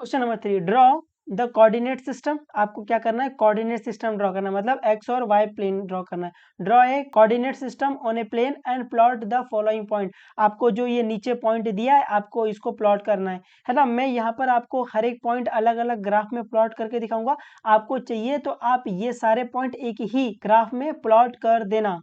Question number 3, draw the coordinate system. आपको क्या करना है, कोऑर्डिनेट सिस्टम ड्रॉ करना है, मतलब एक्स और वाई प्लेन ड्रॉ करना है। Draw a coordinate system on a plane and plot the following point. आपको जो ये नीचे पॉइंट दिया है आपको इसको प्लॉट करना है ना। मैं यहाँ पर आपको हर एक पॉइंट अलग अलग ग्राफ में प्लॉट करके दिखाऊंगा। आपको चाहिए तो आप ये सारे पॉइंट एक ही ग्राफ में प्लॉट कर देना,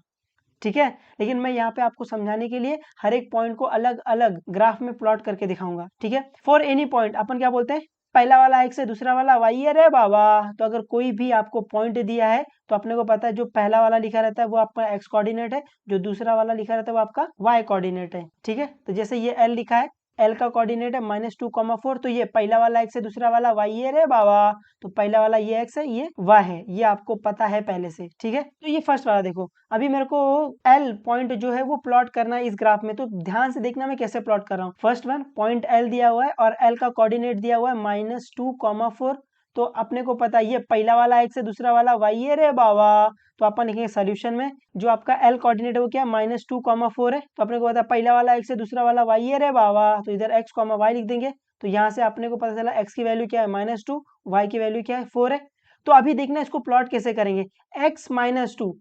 ठीक है। लेकिन मैं यहाँ पे आपको समझाने के लिए हर एक पॉइंट को अलग अलग ग्राफ में प्लॉट करके दिखाऊंगा, ठीक है। फॉर एनी पॉइंट अपन क्या बोलते हैं, पहला वाला एक्स है, दूसरा वाला वाई है रे बाबा। तो अगर कोई भी आपको पॉइंट दिया है तो अपने को पता है जो पहला वाला लिखा रहता है वो आपका एक्स कोऑर्डिनेट है, जो दूसरा वाला लिखा रहता है वो आपका वाई कोऑर्डिनेट है, ठीक है। तो जैसे ये एल लिखा है, एल का कोऑर्डिनेट है -2,4, तो ये पहला वाला एक्स है, दूसरा वाला वाई है रे बाबा। तो पहला वाला ये एक्स है, ये वाई है, ये आपको पता है पहले से, ठीक है। तो ये फर्स्ट वाला देखो, अभी मेरे को एल पॉइंट जो है वो प्लॉट करना है इस ग्राफ में। तो ध्यान से देखना मैं कैसे प्लॉट कर रहा हूँ। फर्स्ट वन पॉइंट एल दिया हुआ है और एल का कोऑर्डिनेट दिया हुआ है -2,4। तो अपने को पता है ये पहला वाला एक्स है, दूसरा वाला वाई है रे बाबा। तो अपन लिखेंगे सोल्यूशन में जो आपका एल कोऑर्डिनेट है वो क्या है, -2,4 है। तो अपने को पता है पहला वाला एक्स है, दूसरा वाला वाई है रे बाबा। तो इधर एक्स कॉमा वाई लिख देंगे। तो यहाँ से अपने को पता चला एक्स की वैल्यू क्या है -2, वाई की वैल्यू क्या है 4 है। तो अभी देखना इसको प्लॉट कैसे करेंगे। एक्स -2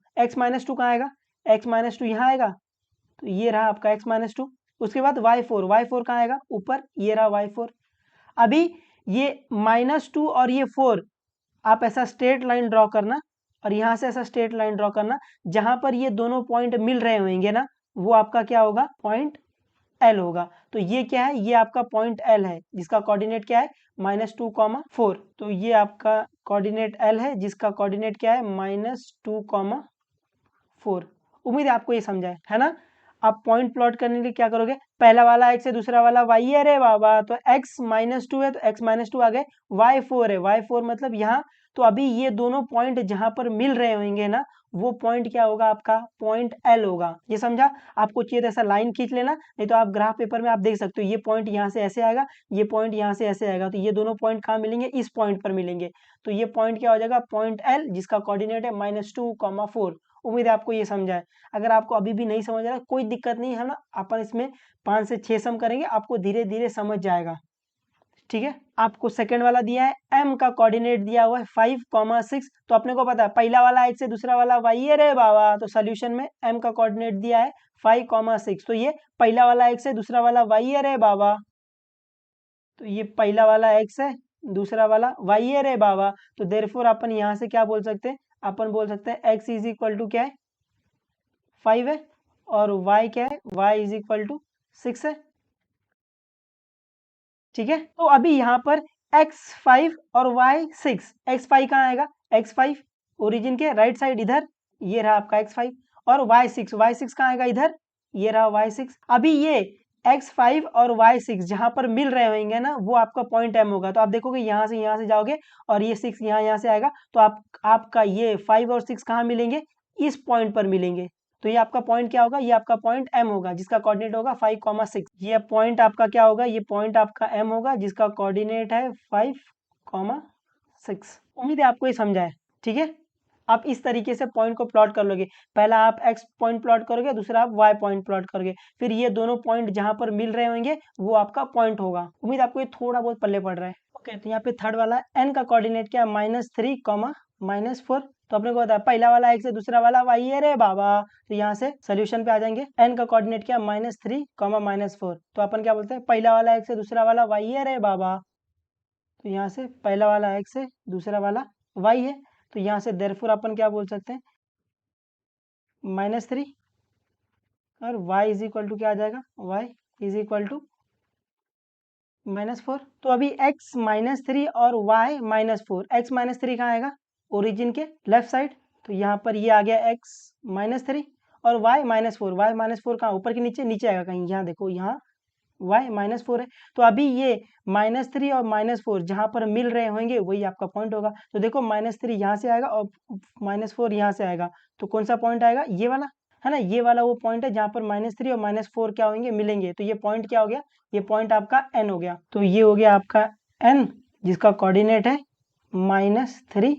कहाँ आएगा, एक्स -2 यहाँ आएगा। तो ये रहा आपका x-2। उसके बाद y4 कहाँ आएगा, ऊपर, ये रहा y4। अभी ये -2 और ये 4 आप ऐसा स्ट्रेट लाइन ड्रॉ करना और यहाँ से ऐसा स्ट्रेट लाइन ड्रॉ करना। जहां पर ये दोनों पॉइंट मिल रहे होंगे ना, वो आपका क्या होगा, पॉइंट एल होगा। तो ये क्या है, ये आपका पॉइंट एल है जिसका कोऑर्डिनेट क्या है -2,4। तो ये आपका कोऑर्डिनेट एल है जिसका कोऑर्डिनेट क्या है -2,4। उम्मीद है आपको ये समझा है ना। आप पॉइंट प्लॉट करने के लिए क्या करोगे, पहला वाला एक्स है, दूसरा वाला वाई है रे बाबा। तो x -2 है तो x -2 आ गए, y4 है, y4 मतलब यहाँ। तो अभी ये दोनों पॉइंट जहां पर मिल रहे होंगे ना, वो पॉइंट क्या होगा, आपका पॉइंट एल होगा। ये समझा। आपको चाहिए तो ऐसा लाइन खींच लेना, नहीं तो आप ग्राफ पेपर में आप देख सकते हो ये पॉइंट यहाँ से ऐसे आएगा, ये पॉइंट यहाँ से ऐसे आएगा। तो ये दोनों पॉइंट कहाँ मिलेंगे, इस पॉइंट पर मिलेंगे। तो ये पॉइंट क्या हो जाएगा, पॉइंट एल जिसका कोऑर्डिनेट है -2,4। उम्मीद है आपको ये समझा है। अगर आपको अभी भी नहीं समझ आ रहा कोई दिक्कत नहीं है ना, अपन इसमें 5 से 6 सम करेंगे, आपको धीरे धीरे समझ जाएगा, ठीक है। आपको सेकंड वाला दिया है, m का कोऑर्डिनेट दिया हुआ है 5,6। तो अपने को पता है पहला वाला x है, दूसरा वाला y है रे बाबा। तो सोल्यूशन में m का कोऑर्डिनेट दिया है 5,6। तो ये पहला वाला x है, दूसरा वाला y है रे बाबा। तो ये पहला वाला x है, दूसरा वाला y है रे बाबा। तो देयरफॉर अपन यहाँ से क्या बोल सकते हैं, अपन बोल सकते हैं x इज इक्वल टू क्या है, 5 है, और y क्या है, y इज इक्वल टू 6 है, ठीक है। तो अभी यहाँ पर x5 और y6, x5 कहाँ आएगा, x5 ओरिजिन के राइट साइड इधर, ये रहा आपका x5। और y6 कहाँ आएगा, इधर, ये रहा y6। अभी ये x5 और y6 जहां पर मिल रहे होंगे ना, वो आपका पॉइंट m होगा। तो आप देखोगे यहाँ से जाओगे और ये 6 यहाँ से आएगा। तो आपका ये 5 और 6 कहाँ मिलेंगे, इस पॉइंट पर मिलेंगे। तो ये आपका पॉइंट क्या होगा, ये आपका पॉइंट m होगा जिसका कोऑर्डिनेट होगा 5,6। ये पॉइंट आपका क्या होगा, ये पॉइंट आपका m होगा जिसका कोऑर्डिनेट है 5,6। उम्मीद है आपको ये समझा है, ठीक है। आप इस तरीके से पॉइंट को प्लॉट कर लोगे। पहला आप x पॉइंट प्लॉट करोगे, दूसरा आप y पॉइंट प्लॉट करोगे। फिर ये दोनों पॉइंट जहां पर मिल रहे होंगे वो आपका पॉइंट होगा। उम्मीद आपको ये थोड़ा बहुत पल्ले पड़ रहा है। ओके, तो यहाँ पे थर्ड वाला n का कोऑर्डिनेट क्या है, -3, -4। तो अपने को पता है पहला वाला x है, दूसरा वाला y है रे बाबा। तो यहाँ से सोल्यूशन पे आ जाएंगे। n का कोऑर्डिनेट क्या है, -3, -4। तो अपन क्या बोलते हैं, पहला वाला x है, दूसरा वाला y है रे बाबा। तो यहाँ से पहला वाला x है, दूसरा वाला y है। तो यहाँ से देयरफॉर अपन क्या बोल सकते हैं, -3, और y इज इक्वल टू क्या आ जाएगा, y इज इक्वल टू -4। तो अभी x -3 और y -4, x -3 कहाँ आएगा, ओरिजिन के लेफ्ट साइड। तो यहाँ पर ये आ गया x -3 और y -4, y -4 कहाँ, ऊपर के नीचे, नीचे आएगा कहीं, यहाँ देखो, यहाँ y -4 है। तो अभी ये -3 और -4 जहां पर मिल रहे होंगे वही आपका पॉइंट होगा। तो देखो -3 यहाँ से आएगा और -4 यहाँ से आएगा। तो कौन सा पॉइंट आएगा, ये वाला है ना, ये वाला वो पॉइंट है जहां पर -3 और -4 क्या होंगे, मिलेंगे। तो ये पॉइंट क्या हो गया, ये पॉइंट आपका n हो गया। तो ये हो गया आपका n जिसका कोऑर्डिनेट है -3,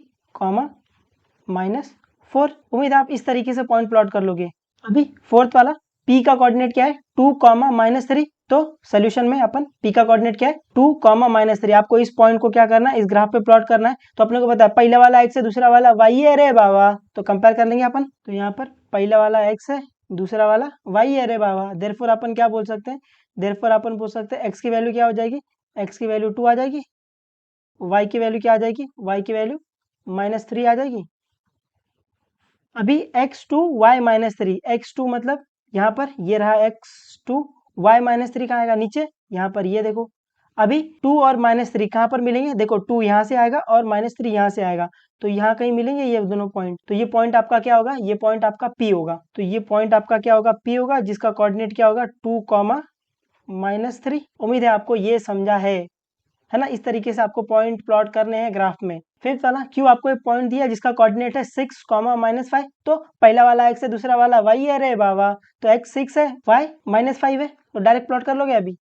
-4। उम्मीद आप इस तरीके से पॉइंट प्लॉट कर लोगे। अभी फोर्थ वाला p का कोऑर्डिनेट क्या है, 2, -3। तो सोल्यूशन में अपन p का कोऑर्डिनेट क्या है 2, -3। आपको इस पॉइंट को क्या करना है, इस ग्राफ पे प्लॉट करना है। तो अपने को पता है पहला वाला x है, दूसरा वाला y है रे बाबा, तो कंपेयर कर लेंगे अपन। तो यहाँ पर पहला वाला x है, दूसरा वाला y है रे बाबा। देयरफॉर अपन क्या बोल सकते हैं, देयरफॉर अपन बोल सकते हैं x की वैल्यू क्या हो जाएगी, x की वैल्यू 2 आ जाएगी, y की वैल्यू क्या आ जाएगी, y की वैल्यू -3 आ जाएगी। अभी x2 y -3, x2 मतलब यहाँ पर ये रहा x2, y -3 कहाँ आएगा, नीचे यहाँ पर ये देखो। अभी 2 और -3 कहाँ पर मिलेंगे, देखो 2 यहाँ से आएगा और -3 यहाँ से आएगा, तो यहाँ कहीं मिलेंगे ये दोनों पॉइंट। तो ये पॉइंट आपका क्या होगा, ये पॉइंट आपका P होगा। तो ये पॉइंट आपका क्या होगा, P होगा, जिसका कोऑर्डिनेट क्या होगा 2, -3। उम्मीद है आपको ये समझा है ना। इस तरीके से आपको पॉइंट प्लॉट करने हैं ग्राफ में। फिफ्थ वाला क्यों आपको एक पॉइंट दिया जिसका कोऑर्डिनेट है 6, -5। तो पहला वाला x है, दूसरा वाला y है रे बाबा, तो x 6 है, y -5 है, तो डायरेक्ट प्लॉट कर लोगे अभी,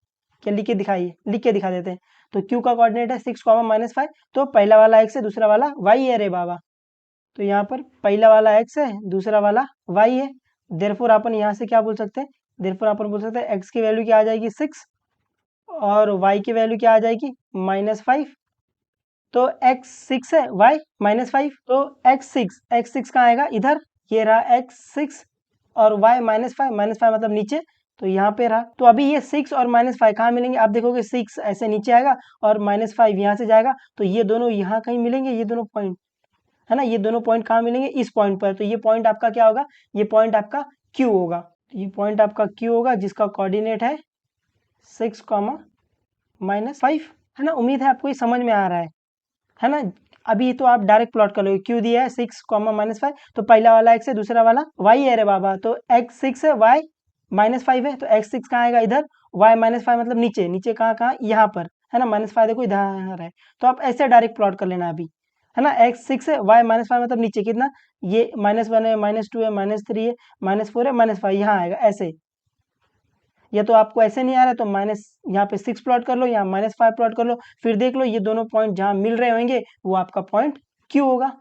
क्या लिख के दिखाइए, लिख के दिखा देते हैं। तो q का कोऑर्डिनेट है 6, -5, तो पहला वाला x है, दूसरा वाला y है रे बाबा। तो यहाँ पर पहला वाला x है, दूसरा वाला y है। देयरफॉर अपन यहाँ से क्या बोल सकते हैं, देयरफॉर अपन बोल सकते हैं x की वैल्यू क्या आ जाएगी 6 और y की वैल्यू क्या आ जाएगी -5। तो x 6 है, y -5, तो x 6 कहाँ आएगा, इधर ये रहा x 6 और y -5, मतलब नीचे, तो यहाँ पे रहा। तो अभी ये 6 और -5 कहाँ मिलेंगे, आप देखोगे 6 ऐसे नीचे आएगा और -5 यहाँ से जाएगा, तो ये दोनों यहाँ कहीं मिलेंगे, ये दोनों पॉइंट है ना, ये दोनों पॉइंट कहाँ मिलेंगे, इस पॉइंट पर। तो ये पॉइंट आपका क्या होगा, ये पॉइंट आपका Q होगा, ये पॉइंट आपका Q होगा, जिसका कोऑर्डिनेट है 6, -5, है ना। उम्मीद है आपको ये समझ में आ रहा है ना। अभी तो आप डायरेक्ट प्लॉट कर लोगे, क्यों दिया है 6, -5, तो पहला वाला x है, दूसरा वाला y है रे बाबा, तो x 6 है, y -5 है, तो x 6 कहाँ आएगा, इधर, y -5 मतलब नीचे, नीचे कहाँ कहाँ, यहाँ पर, है ना, -5 देखो इधर है। तो आप ऐसे डायरेक्ट प्लॉट कर लेना अभी, है ना। x 6 है, y -5 मतलब नीचे कितना, ये -1 है, -2 है, -3 है, -4 है, -5 यहाँ आएगा ऐसे। या तो आपको ऐसे नहीं आ रहा है तो माइनस यहाँ पे 6 प्लॉट कर लो, यहाँ -5 प्लॉट कर लो, फिर देख लो ये दोनों पॉइंट जहाँ मिल रहे होंगे वो आपका पॉइंट क्यू होगा,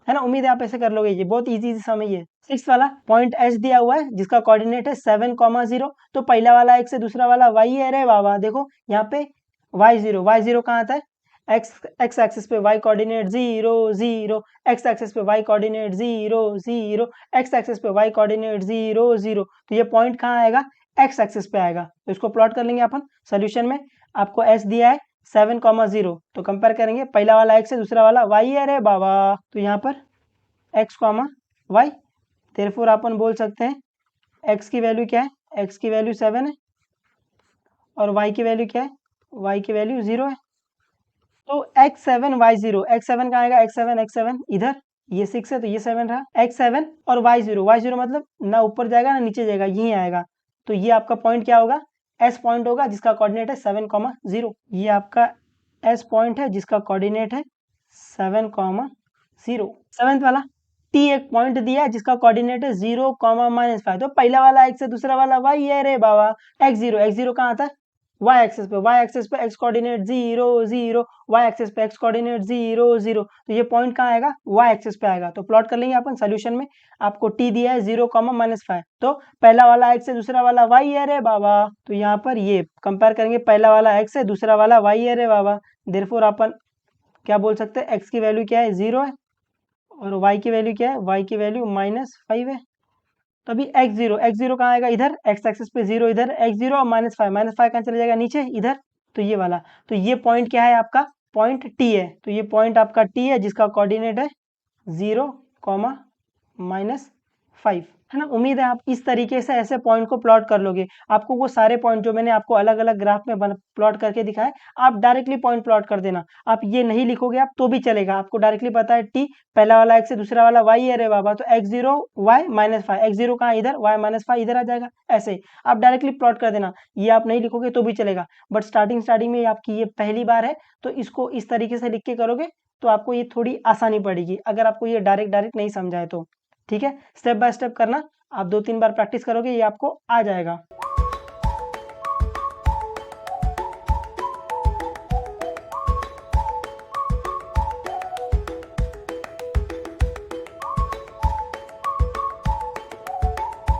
है ना। उम्मीद है आप ऐसे कर लोगे, ये बहुत इजी समझ है। 6 वाला पॉइंट एच दिया हुआ है जिसका कोऑर्डिनेट है 7, 0। तो पहला वाला x है, दूसरा वाला y है रे बाबा, देखो यहाँ पे y0 कहाँ आता है, x एक्सिस पे y कोऑर्डिनेट 0, 0, x एक्सिस पे y कोऑर्डिनेट 0, 0, x एक्सिस पे y कोऑर्डिनेट 0, 0। तो ये पॉइंट कहाँ आएगा, x एक्सिस पे आएगा, तो इसको प्लॉट कर लेंगे अपन सोल्यूशन में। आपको s दिया है 7, 0, तो कंपेयर करेंगे, पहला वाला x है, दूसरा वाला y है रे बाबा, तो यहाँ पर x, y, देयरफॉर अपन बोल सकते हैं x की वैल्यू क्या है, x की वैल्यू 7 है और y की वैल्यू क्या है, y की वैल्यू 0 है। तो x7 y0, x7 कहाँ आएगा, x7 इधर, ये 6 है तो ये 7 रहा, x7 और y0 मतलब ना ऊपर जाएगा ना नीचे जाएगा, यहीं आएगा। तो ये आपका पॉइंट क्या होगा, s पॉइंट होगा जिसका कोऑर्डिनेट है 7, 0। ये आपका s पॉइंट है जिसका कोऑर्डिनेट है 7, 0। सेवेंथ वाला t एक पॉइंट दिया है जिसका कोऑर्डिनेट है 0, -5। तो पहला वाला x है, दूसरा वाला y है रे बाबा, x0 कहाँ आता है, y एक्सिस पे x कोऑर्डिनेट 0, 0, y एक्सिस पे x कोऑर्डिनेट 0, 0। तो ये पॉइंट कहाँ आएगा, y एक्सिस पे आएगा, तो प्लॉट कर लेंगे अपन सोल्यूशन में। आपको t दिया है 0, -5, तो पहला वाला x है, दूसरा वाला y है रे बाबा, तो यहाँ पर ये कंपेयर करेंगे, पहला वाला x है, दूसरा वाला y है रे बाबा। देयरफॉर अपन क्या बोल सकते हैं, x की वैल्यू क्या है, 0 है और y की वैल्यू क्या है, y की वैल्यू -5 है। तो अभी x0 कहाँ आएगा, इधर, x एक्सिस पे 0 इधर, x0 और -5 कहाँ चला जाएगा, नीचे इधर, तो ये वाला। तो ये पॉइंट क्या है आपका, पॉइंट t है, तो ये पॉइंट आपका t है जिसका कोऑर्डिनेट है 0, -5, है ना। उम्मीद है आप इस तरीके से ऐसे पॉइंट को प्लॉट कर लोगे। आपको वो सारे पॉइंट जो मैंने आपको अलग अलग ग्राफ में प्लॉट करके दिखाए, आप डायरेक्टली पॉइंट प्लॉट कर देना। आप ये नहीं लिखोगे आप तो भी चलेगा, आपको डायरेक्टली पता है टी पहला वाला x है, दूसरा वाला y है रे बाबा, तो x0 y -5, x0 कहाँ इधर, y -5 इधर आ जाएगा, ऐसे आप डायरेक्टली प्लॉट कर देना। ये आप नहीं लिखोगे तो भी चलेगा, बट स्टार्टिंग में आपकी ये पहली बार है, तो इसको इस तरीके से लिख के करोगे तो आपको ये थोड़ी आसानी पड़ेगी, अगर आपको ये डायरेक्ट नहीं समझाए तो। ठीक है, स्टेप बाय स्टेप करना, आप 2-3 बार प्रैक्टिस करोगे ये आपको आ जाएगा।